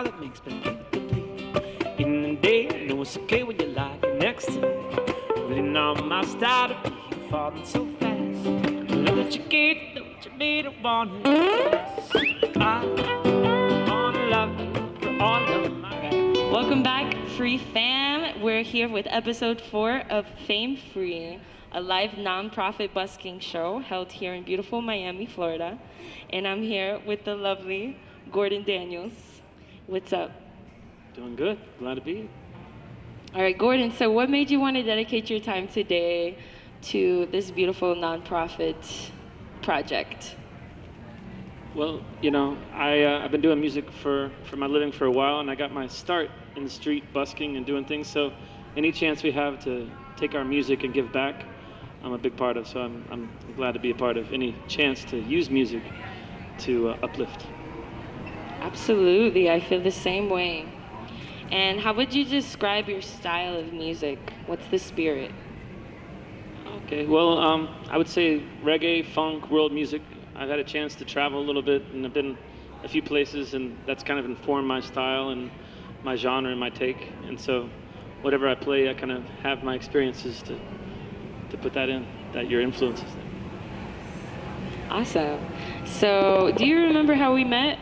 smile that makes me think to bleed. In the day, I know it's okay when you lie next to me. Really not my style to be here falling so fast. The love that you get, know what you need, I want it. I wanna love you for all of my life. Welcome back, Free Fam. We're here with episode 4 of Fame Free, a live non-profit busking show held here in beautiful Miami, Florida. And I'm here with the lovely Gordon Daniels. What's up? Doing good. Glad to be here. All right, Gordon, so what made you want to dedicate your time today to this beautiful non-profit project? Well, you know, I've been doing music for my living for a while, and I got my start in the street busking and doing things. So any chance we have to take our music and give back, I'm a big part of. So I'm glad to be a part of any chance to use music to uplift. Absolutely, I feel the same way. And how would you describe your style of music? What's the spirit? Okay, well, I would say reggae, funk, world music. I've had a chance to travel a little bit, and I've been a few places, and that's kind of informed my style and my genre and my take. And so whatever I play, I kind of have my experiences to put that in, that your influences. Awesome. So do you remember how we met?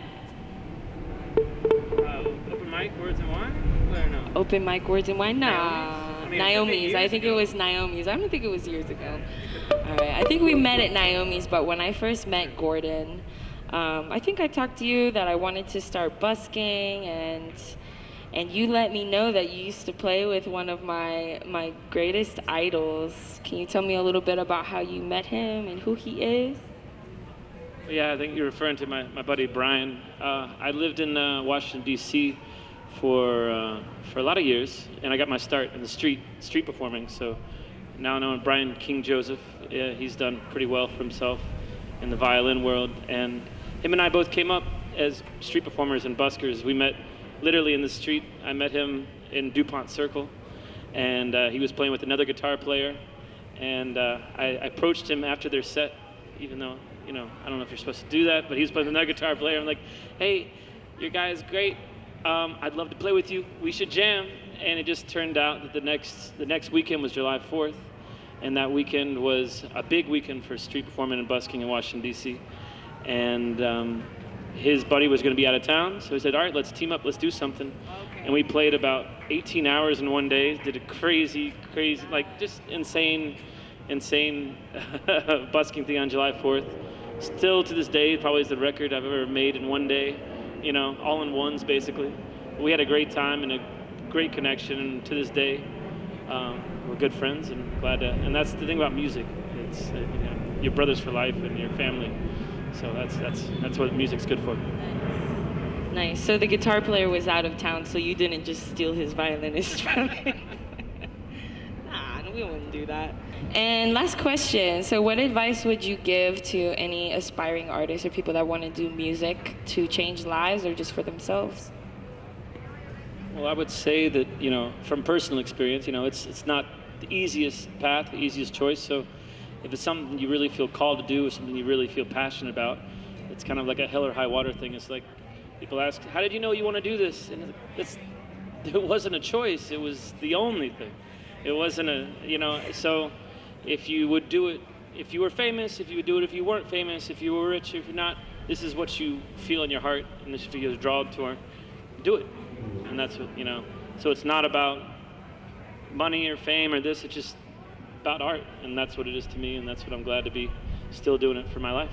Open mic, Words and Wine? Or no? Open mic, Words and Wine? Nah. Naomi's. I think it was Naomi's. I don't think it was years ago. All right. I think we met at Naomi's, but when I first met Gordon, I think I talked to you that I wanted to start busking, and you let me know that you used to play with one of my greatest idols. Can you tell me a little bit about how you met him and who he is? Yeah, I think you're referring to my buddy Brian. I lived in Washington, D.C. for a lot of years, and I got my start in the street performing. So now I know Brian King Joseph. Yeah, he's done pretty well for himself in the violin world, and him and I both came up as street performers and buskers. We met literally in the street. I met him in DuPont Circle, and he was playing with another guitar player, and I approached him after their set, even though, you know, I don't know if you're supposed to do that, but he was playing with another guitar player. I'm like, hey, your guy is great. I'd love to play with you. We should jam. And it just turned out that the next weekend was July 4th, and that weekend was a big weekend for street performing and busking in Washington, D.C. And his buddy was going to be out of town, so he said, all right, let's team up, let's do something. Okay. And we played about 18 hours in one day, did a crazy, like just insane busking thing on July 4th. Still to this day, probably is the record I've ever made in one day, you know, all in ones basically. We had a great time and a great connection, and to this day, we're good friends and glad to, and that's the thing about music. It's, you know, your brothers for life and your family. So that's what music's good for. Nice. So the guitar player was out of town, so you didn't just steal his violinist from him. Nah, we wouldn't do that. And last question. So what advice would you give to any aspiring artists or people that want to do music to change lives or just for themselves? Well, I would say that, you know, from personal experience, you know, it's not the easiest path, the easiest choice. So if it's something you really feel called to do or something you really feel passionate about, it's kind of like a hell or high water thing. It's like people ask, how did you know you want to do this? And it wasn't a choice. It was the only thing. It wasn't a, you know, so if you would do it, if you were famous, if you would do it if you weren't famous, if you were rich, if you're not, this is what you feel in your heart and this is what you're drawn toward, do it. And that's what, you know, so it's not about money or fame or this, it's just about art, and that's what it is to me, and that's what I'm glad to be still doing it for my life.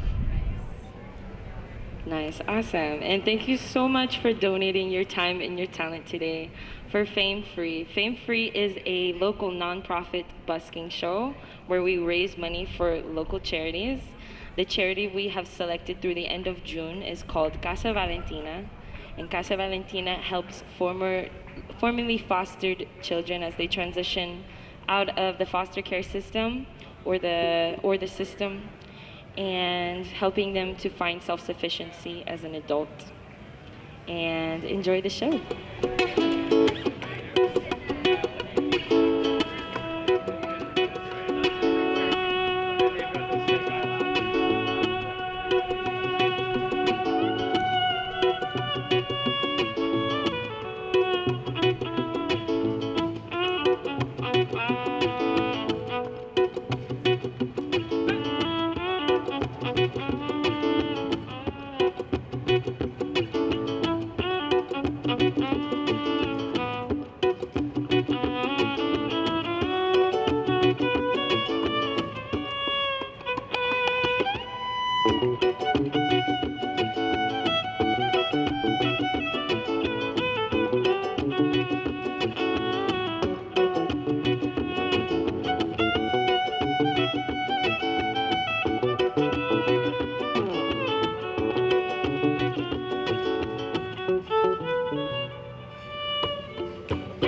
Nice, awesome. And thank you so much for donating your time and your talent today for Fame Free. Fame Free is a local nonprofit busking show where we raise money for local charities. The charity we have selected through the end of June is called Casa Valentina, and Casa Valentina helps formerly fostered children as they transition out of the foster care system or the system, and helping them to find self-sufficiency as an adult. And enjoy the show.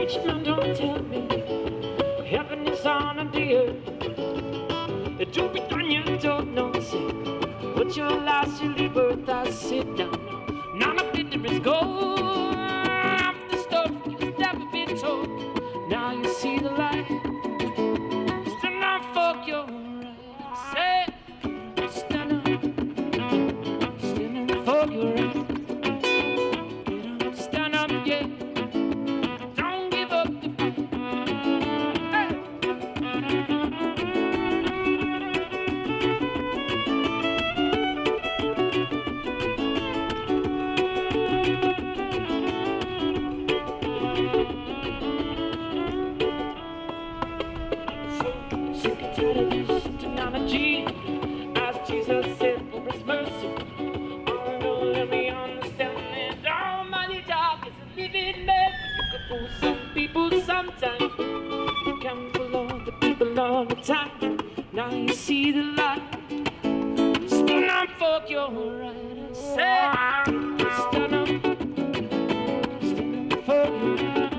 Rich man, don't tell me heaven is on the earth. The truth be done, you don't know. Say, what's your last silly birth? I sit down. None of it is gold. The stuff you've never been told. Now you see the light. Stand up for your right. Say, stand up. Stand up for your right. Get up, stand up, yeah. Don't give up the fight. Hey. Sick and tired of this technology. As Jesus said for his mercy. Oh no, let me understand it. Almighty God is a living man. You could fool some people sometimes. You can't fool all the people all the time. Now you see the light. Stand up for your right. Say, stand up. Stand up for your right.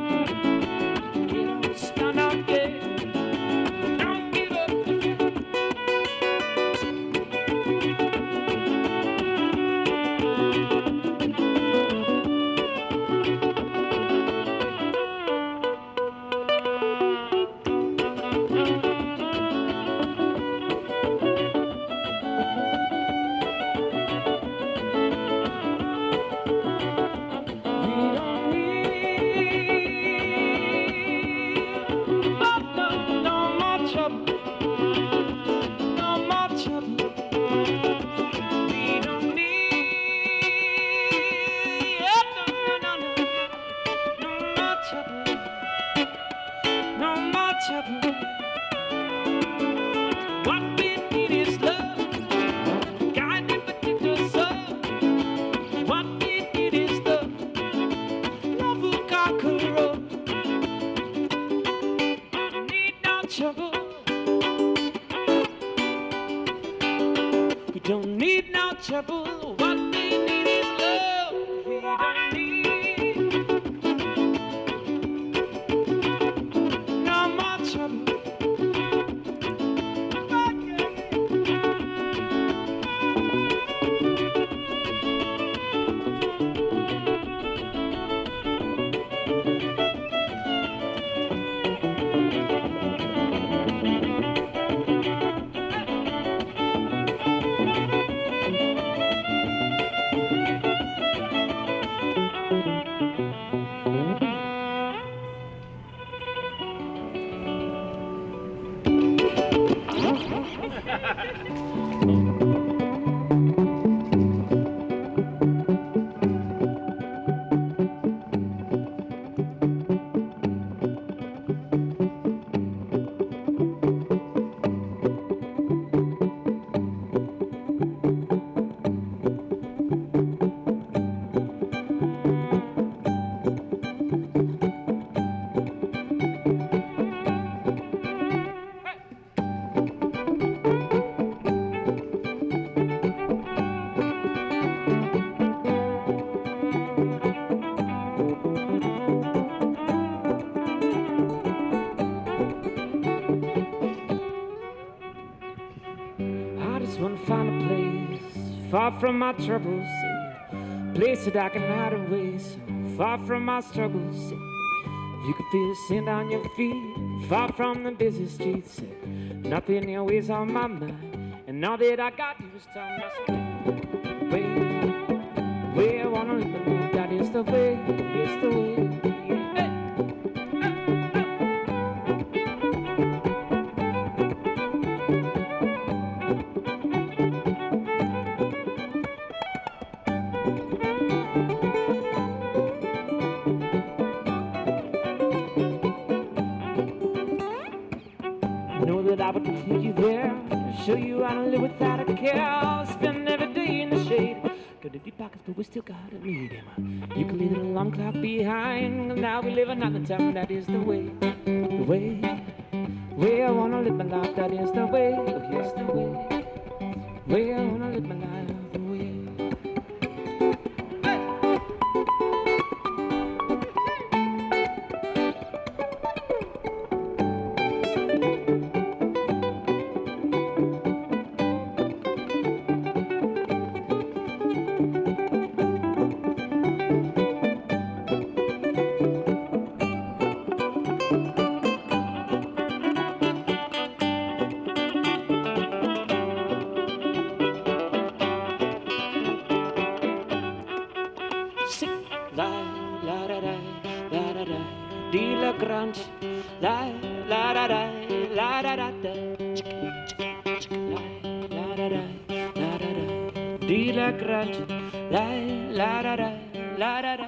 Get on, stand up, yeah. Don't give up the fight. We don't need no more trouble. No more trouble. We don't need no more trouble. No more trouble. What we need is love. Guide and protect us all. What we need is love. Love will conquer all. Need no trouble. We don't need no trouble. What we need is love. We don't need no more trouble. I just wanna find a place far from my troubles, a place that I can hide away, so far from my struggles. You can feel the sand on your feet, far from the busy streets. Nothing always on my mind, and all that I got is time. Way I wanna live my life, that is the way, it's the way. Know that I would take you there, show you how to live without a care. Spend every day in the shade. Got empty pockets, but we still gotta need him. You can leave the alarm clock behind. Now we live another time, that is the way. The way I wanna live my life, that is the way. Oh, yes, the way I wanna live my life, the way. la la da da la da da, di la grande, la la da da la da da da, la da da la da da, di la grande, la la da da la da da.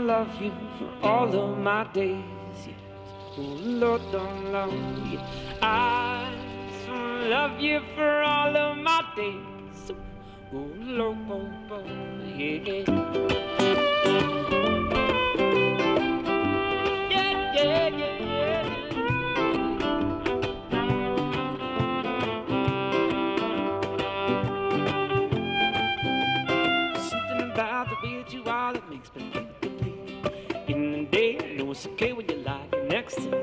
Love you for all of my days, yes. Oh Lord, don't love you. I just wanna love you for all of my days. Oh Lord, yeah. Yeah, yeah, yeah, yeah. Something about the way that you are that makes me feel in the day, I know it's okay when you lie next to me.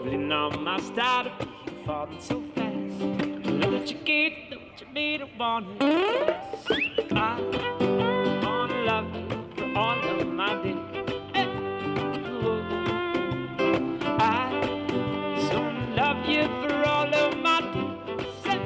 Really not my style to be falling so fast. Know that you gave, know what you made it want it. I wanna love you for all of my days. Hey. I just wanna love you for all of my days. Hey.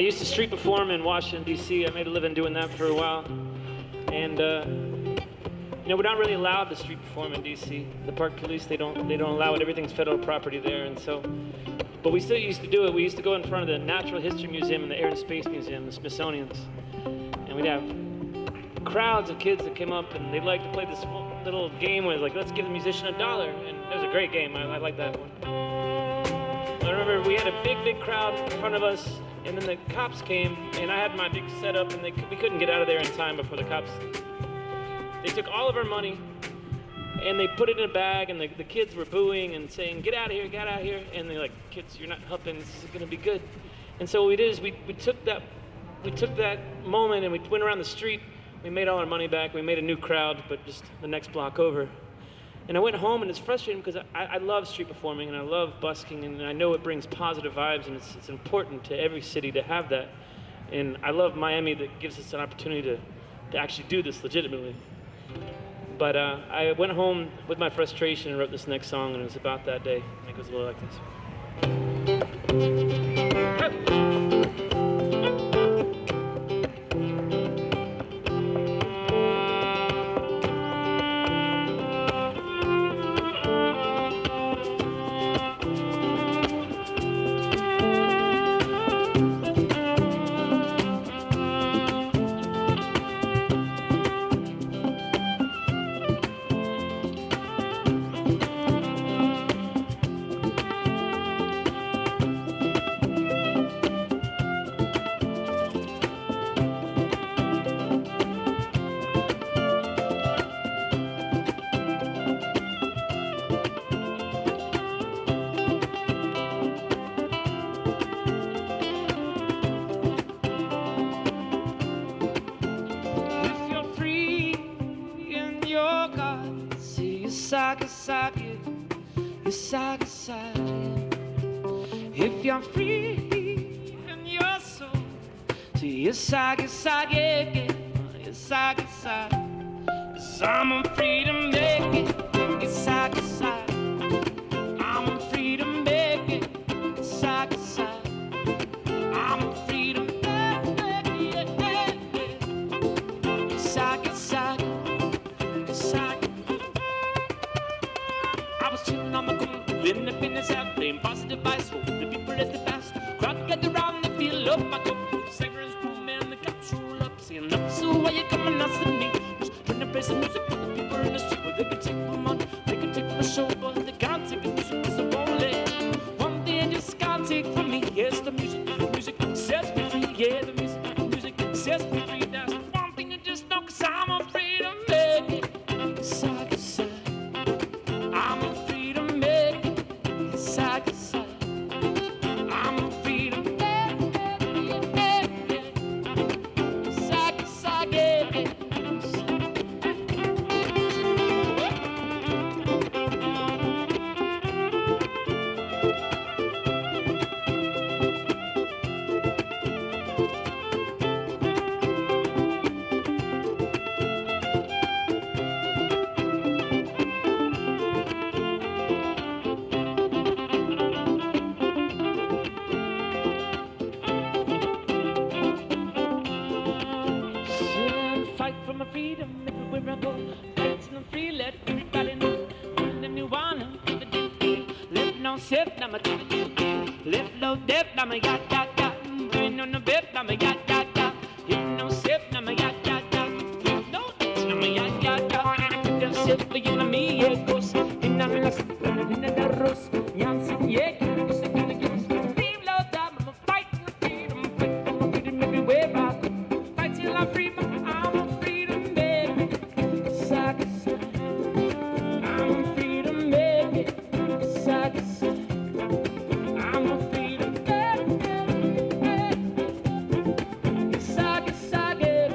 used to street perform in Washington, D.C. I made a living doing that for a while. And, we're not really allowed to street perform in D.C. The park police, they don't allow it. Everything's federal property there. And so, but we still used to do it. We used to go in front of the Natural History Museum and the Air and Space Museum, the Smithsonian's. And we'd have crowds of kids that came up and they'd like to play this little game where like, let's give the musician $1. And it was a great game. I like that one. I remember we had a big crowd in front of us, and then the cops came, and I had my big setup, and we couldn't get out of there in time before the cops. They took all of our money, and they put it in a bag, and the kids were booing and saying, get out of here, get out of here. And they're like, kids, you're not helping, this isn't gonna be good. And so what we did is we took that moment and we went around the street, we made all our money back, we made a new crowd, but just the next block over. And I went home, and it's frustrating because I love street performing, and I love busking, and I know it brings positive vibes, and it's important to every city to have that. And I love Miami that gives us an opportunity to actually do this legitimately. But I went home with my frustration and wrote this next song, and it was about that day. And it goes a little like this. If you're free in your soul, to your side, yes, I'm free to make it. Yes, I'm free to make it. Yes, I'm free to make it. Yes, I was chilling on my cool, living up in this house, playing positive vibes, hoping the people is the best. Crowd get around and feel up my cup. Singers boom and the cops roll up, saying up, so why you coming out to me? Just trying to play some music for the people in the street, where they can take my money, they can take my show, but they can't take the music, cause I won't let. One thing they just can't take from me, yes, the music sets me free, yeah, the music sets me free. That's one thing you just know, cause I'm afraid to make it. Side to side, I'm afraid to make it. Side to side, I'm afraid to make it. Side to side, yeah. Fight for my freedom everywhere I go. Dancing and free, let everybody know. And anyone who live no safe, now my live no death, now my yacht. Doing on the bed, now my yacht. Live no safe, now my yacht. Live no death, now my yacht. Put yourself for you and me, yeah, cause in the relax, in the arroz, Yancy, yeah, cause I'm gonna give us leave low time. I'm fighting for freedom, fight for my freedom everywhere I go. Fight till I'm free, but I'm free to make it. Side to side, I'm free to make it. Side to side, I'm free to make it. Side to side, yeah.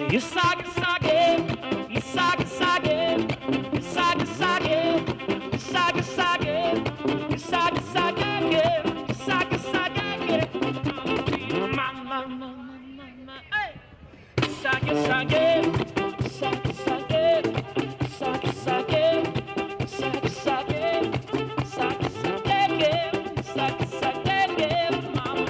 Isage, sage, isage, sage, isage, sage, isage, sage, isage, sage, isage, sage, mama, mama, mama, hey. Isage, sage, isage, sage, isage, sage, isage, sage, isage, sage, isage, sage, mama.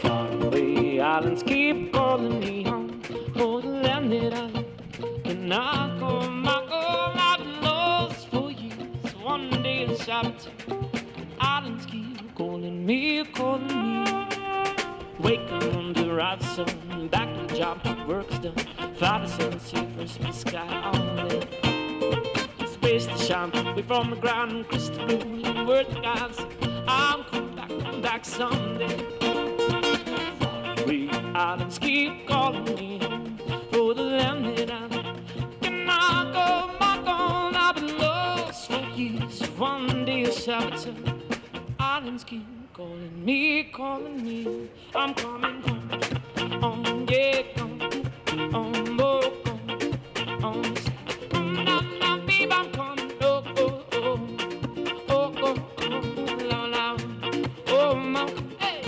Faraway islands keep calling me home. Oh, the land that I love. And I go, I've been lost for years. One day in Shabbat, islands keep calling me, calling me. Waking on the right sun, back to the job, work's done. Fabi sends you first my sky on it. Space to shine way from the ground, crystal blue. Word to God, I'm come back someday. Faraway islands keep calling me home for the land that I love. Can I go back on? I've been lost for years. One day a Shabbat, islands keep calling me, calling me. I'm coming home. On, yeah, come on, oh, come on. Now, babe, I'm coming. Oh, oh, oh, oh, oh, oh, la, la, oh, my, hey.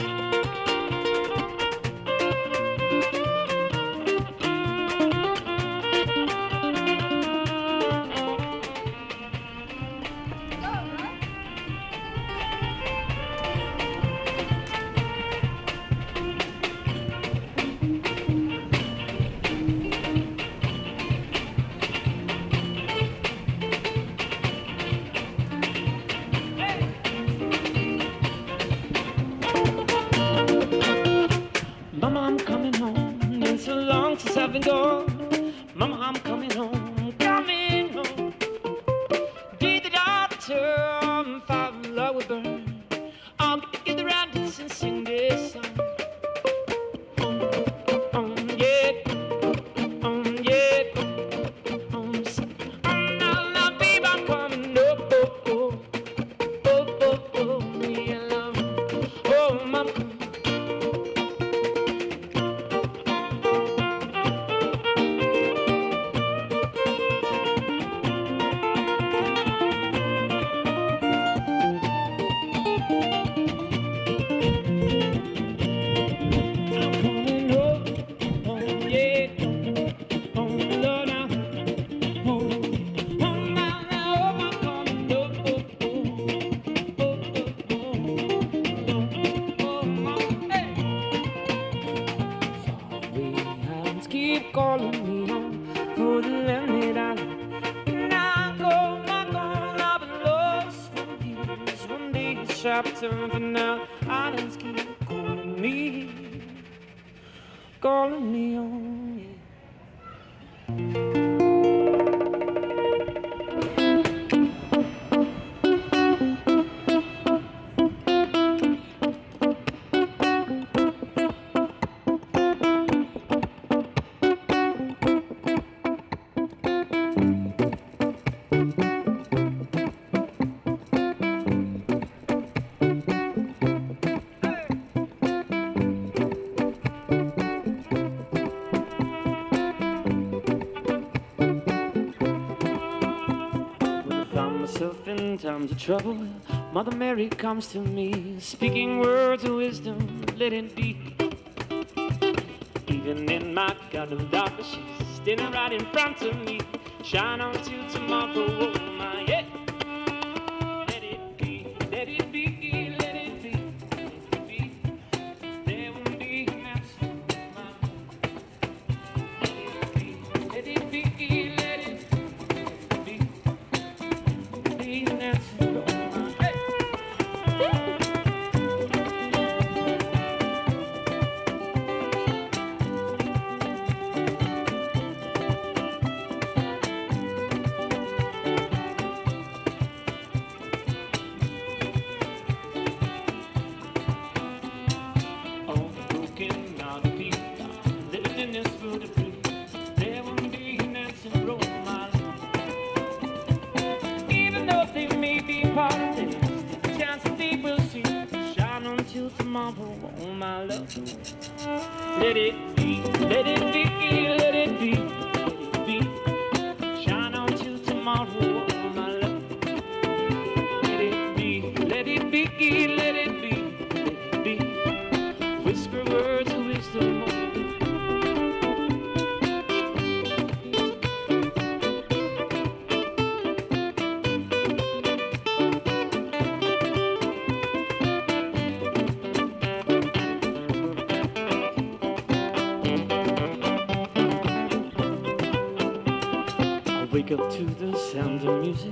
Mama, I'm coming home. Been so long since I've been gone. Mama, I'm coming home. Coming home. Did the doctor fall in love with her? I'll get the radis and sing this song. Yeah. Yeah. Now, babe, I'm coming. Oh, yeah, love. Oh, mama. Keep calling me home for the land that I love. And I go, I've been lost for years. One day a sharp turn for now. Islands keep calling me home. Yeah. in times of trouble, Mother Mary comes to me, speaking words of wisdom, let it be. Even in my garden darkness, she's standing right in front of me. Shine on till tomorrow, oh my, yeah. Let it be, let it be, let it be, let it be. There will be an answer, my. Let it be, let it be, let it be an answer, oh my. Hey. Tomorrow, oh my love. Let it be, let it be, let it be, let it be. Shine on till tomorrow, oh my love. Let it be, let it be, let it be, let it be. Whisper words of wisdom. Wake up to the sound of music.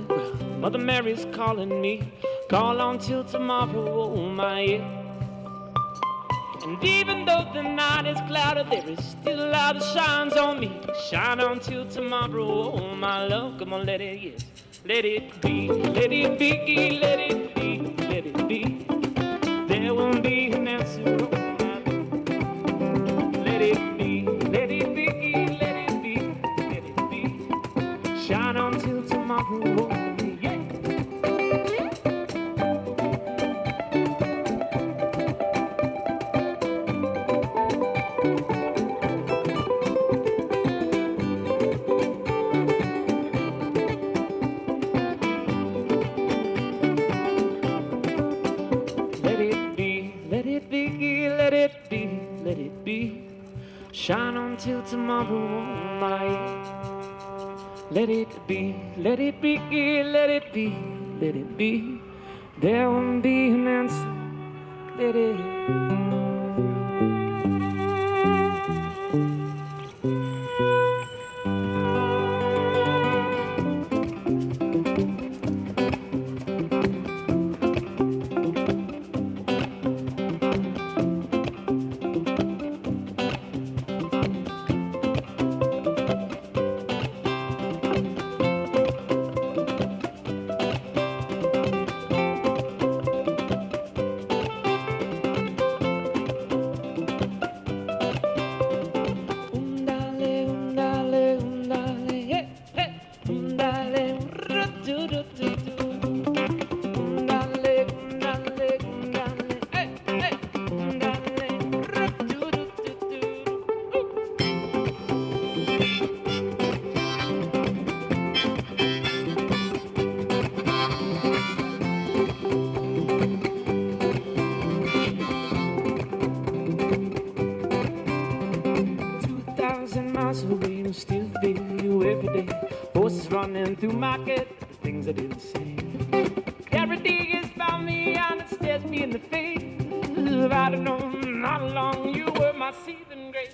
Mother Mary's calling me. Call on till tomorrow, oh my, yeah. And even though the night is clouded, there is still a light that shines on me. Shine on till tomorrow, oh my love. Come on, let it, yes. Let it be, let it be, let it be, let it be. There won't be an answer, oh my love. Let it be, let it be, let it be, let it be. Shine on till tomorrow, yeah. Let it be, let it be, let it be, let it be. Shine on till tomorrow, my. Let it be, let it be, let it be, let it be. There won't be an answer, let it. Still feel you every day. Horses running through market, the things I didn't say. Every day is about me and it stares me in the face. I don't know how long you were my seething grace.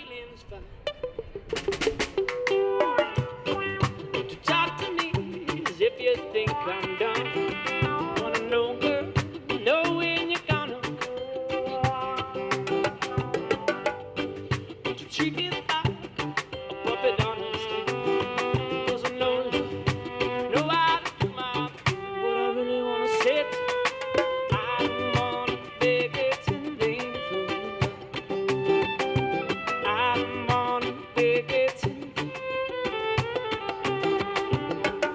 feeling's fine. To talk to me as if you think I'm dumb. Wanna know, girl, know when you're gonna come. To treat me like a puppet on a string. 'Cause I'm lonely, know how to do my thing. What I really wanna say to you, I don't wanna beg it in vain for you. I don't wanna beg it in vain.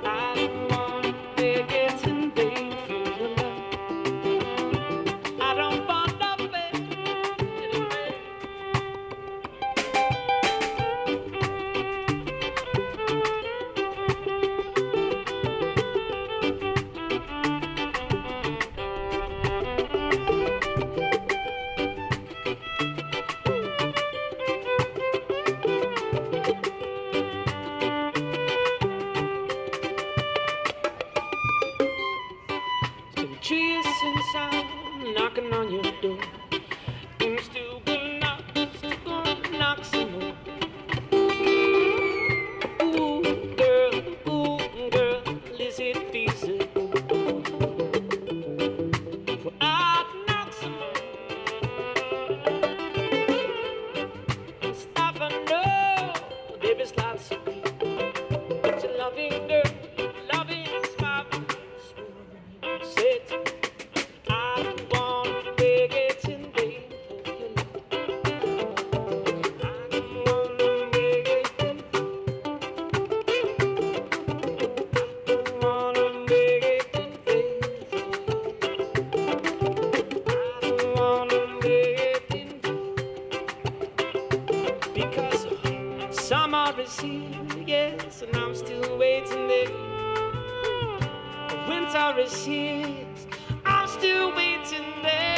I don't wanna beg it in vain for your love. I don't wanna beg it in vain. It's been 3 years since I'm knocking on your door. I'm still gonna knock some more. Ooh, girl, is it feasible for I to knock some more? And stop, I know there's lots of people, but you're loving, girl, loving is my say it. I don't wanna beg it in vain for your love. I don't wanna beg it in vain. I don't wanna beg it in vain for you. I don't wanna beg it in vain. Because summer is here, yes, and I'm still waiting there. Winter is here, I'm still waiting there.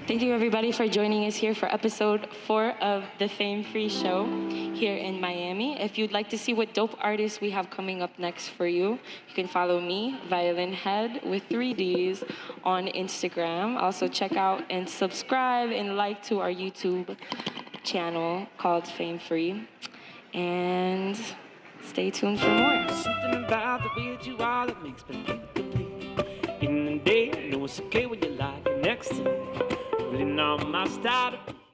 Thank you, everybody, for joining us here for episode 4 of the Fame Free Show here in Miami. If you'd like to see what dope artists we have coming up next for you, you can follow me, Violin Head with 3 Ds, on Instagram. Also, check out and subscribe and like to our YouTube channel called Fame Free. And stay tuned for more. Something about the way that you are that makes me believe in the day. I know it's okay when you lie next to me. Really not my style.